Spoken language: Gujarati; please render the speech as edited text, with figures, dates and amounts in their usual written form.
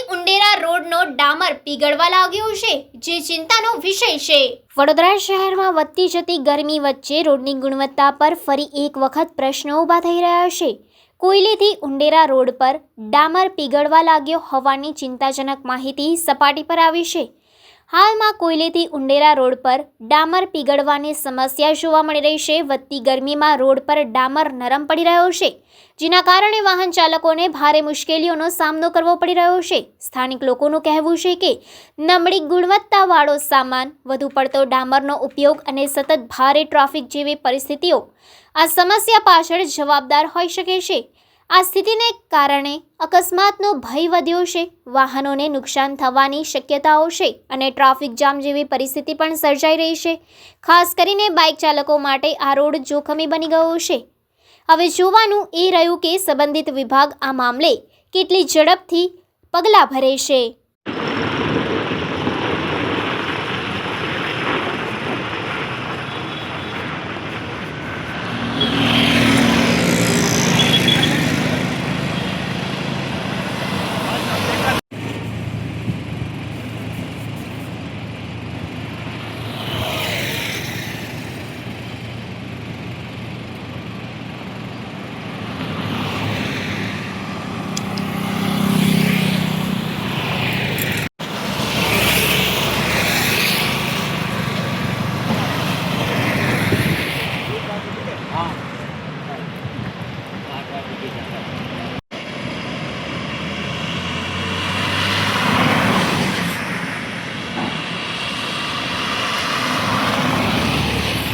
ઉંડેરા રોડનો ડામર પીગળવા લાગ્યો છે, જે ચિંતાનો વિષય છે। વડોદરા શહેરમાં વધતી જતી ગરમી વચ્ચે રોડની ગુણવત્તા પર ફરી એક વખત પ્રશ્નો ઊભા થઈ રહ્યા છે। કોયલીથી ઉંડેરા રોડ પર ડામર પીગળવા લાગ્યો હોવાની ચિંતાજનક માહિતી સપાટી પર આવી છે। હાલમાં કોયલીથી ઉંડેરા રોડ પર ડામર પીગળવાની સમસ્યા જોવા મળી રહી છે। વધતી ગરમીમાં રોડ પર ડામર નરમ પડી રહ્યો છે, જેના કારણે વાહન ચાલકોને ભારે મુશ્કેલીઓનો સામનો કરવો પડી રહ્યો છે। સ્થાનિક લોકોનું કહેવું છે કે નબળી ગુણવત્તાવાળો સામાન, વધુ પડતો ડામરનો ઉપયોગ અને સતત ભારે ટ્રાફિક જેવી પરિસ્થિતિઓ આ સમસ્યા પાછળ જવાબદાર હોઈ શકે છે। આ સ્થિતિને કારણે અકસ્માતનો ભય વધ્યો છે, વાહનોને નુકસાન થવાની શક્યતાઓ છે અને ટ્રાફિક જામ જેવી પરિસ્થિતિ પણ સર્જાઈ રહી છે। ખાસ કરીને બાઇક ચાલકો માટે આ રોડ જોખમી બની ગયો છે। હવે જોવાનું એ રહ્યું કે સંબંધિત વિભાગ આ મામલે કેટલી ઝડપથી પગલાં ભરે છે।